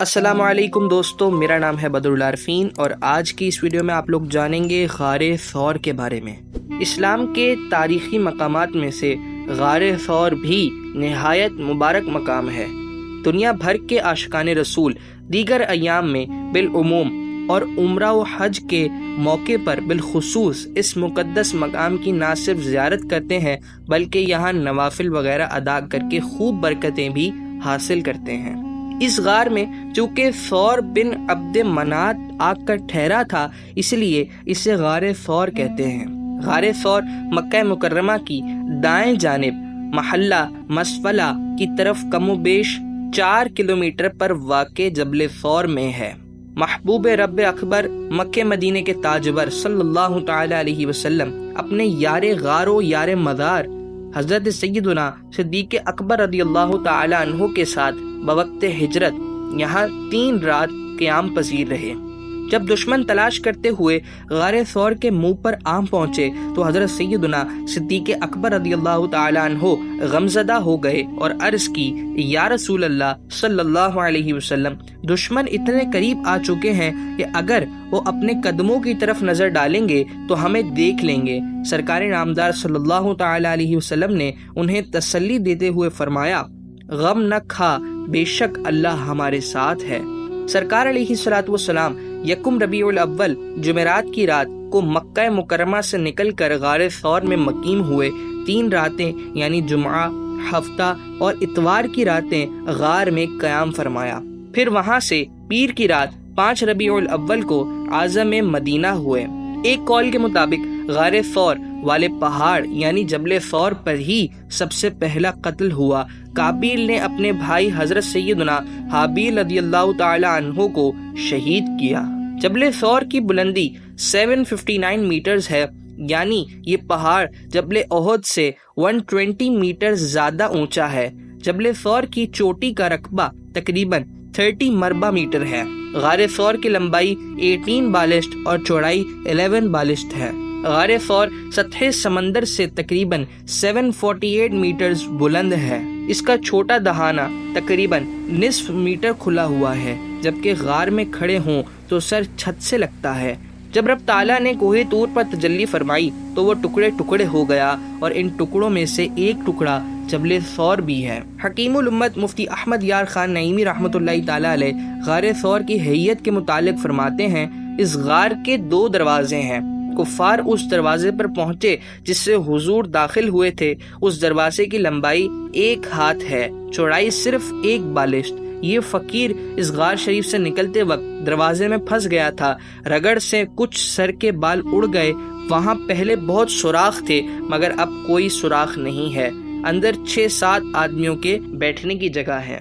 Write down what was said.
السلام علیکم دوستو، میرا نام ہے بدر العارفین اور آج کی اس ویڈیو میں آپ لوگ جانیں گے غار ثور کے بارے میں۔ اسلام کے تاریخی مقامات میں سے غار ثور بھی نہایت مبارک مقام ہے۔ دنیا بھر کے عاشقان رسول دیگر ایام میں بالعموم اور عمرہ و حج کے موقع پر بالخصوص اس مقدس مقام کی نہ صرف زیارت کرتے ہیں بلکہ یہاں نوافل وغیرہ ادا کر کے خوب برکتیں بھی حاصل کرتے ہیں۔ اس غار میں چونکہ ثور بن عبد منات آ کر ٹھہرا تھا، اس لیے اسے غار ثور کہتے ہیں۔ غار ثور مکہ مکرمہ کی دائیں جانب محلہ مسفلہ کی طرف کم و بیش 4 کلومیٹر پر واقع جبل ثور میں ہے۔ محبوب رب اکبر مکہ مدینے کے تاجور صلی اللہ تعالی علیہ وسلم اپنے یار غار و یار مزار حضرت سیدنا صدیق اکبر رضی اللہ تعالی عنہ کے ساتھ بوقت ہجرت یہاں 3 رات قیام پذیر رہے۔ جب دشمن تلاش کرتے ہوئے غار ثور کے منہ پر آ پہنچے تو حضرت سیدنا صدیق اکبر رضی اللہ تعالی عنہ غمزدہ ہو گئے اور عرض کی، یا رسول اللہ صلی اللہ علیہ وسلم، دشمن اتنے قریب آ چکے ہیں کہ اگر وہ اپنے قدموں کی طرف نظر ڈالیں گے تو ہمیں دیکھ لیں گے۔ سرکار نامدار صلی اللہ تعالی علیہ وسلم نے انہیں تسلی دیتے ہوئے فرمایا، غم نہ کھا، بے شک اللہ ہمارے ساتھ ہے۔ سرکار علیہ الصلوۃ والسلام یکم ربیع الاول جمعرات کی رات کو مکہ مکرمہ سے نکل کر غار ثور میں مقیم ہوئے۔ 3 راتیں یعنی جمعہ، ہفتہ اور اتوار کی راتیں غار میں قیام فرمایا۔ پھر وہاں سے پیر کی رات 5 ربیع الاول کو عازم مدینہ ہوئے۔ ایک قول کے مطابق غار ثور والے پہاڑ یعنی جبل ثور پر ہی سب سے پہلا قتل ہوا۔ قابیل نے اپنے بھائی حضرت سیدنا حابیل رضی اللہ تعالی عنہ کو شہید کیا۔ جبل ثور کی بلندی 759 میٹرز ہے، یعنی یہ پہاڑ جبل احد سے 120 میٹر زیادہ اونچا ہے۔ جبل ثور کی چوٹی کا رقبہ تقریباً 30 مربع میٹر ہے۔ غار ثور کی لمبائی 18 بالشت اور چوڑائی 11 بالشت ہے۔ غار ثور سطح سمندر سے تقریباً 748 میٹرز بلند ہے۔ اس کا چھوٹا دہانہ تقریباً نصف میٹر کھلا ہوا ہے، جبکہ غار میں کھڑے ہوں تو سر چھت سے لگتا ہے۔ جب رب تعالیٰ نے کوہ طور پر تجلی فرمائی تو وہ ٹکڑے ٹکڑے ہو گیا اور ان ٹکڑوں میں سے ایک ٹکڑا جبل ثور بھی ہے۔ حکیم الامت مفتی احمد یار خان نعیمی رحمۃ اللہ تعالی علیہ غار ثور کی حیت کے متعلق فرماتے ہیں، اس غار کے 2 دروازے ہیں۔ کفار اس دروازے پر پہنچے جس سے حضور داخل ہوئے تھے۔ اس دروازے کی لمبائی 1 ہاتھ ہے، چوڑائی صرف 1 بالشت۔ یہ فقیر اس غار شریف سے نکلتے وقت دروازے میں پھنس گیا تھا۔ رگڑ سے کچھ سر کے بال اڑ گئے۔ وہاں پہلے بہت سوراخ تھے مگر اب کوئی سوراخ نہیں ہے۔ اندر 6-7 آدمیوں کے بیٹھنے کی جگہ ہے۔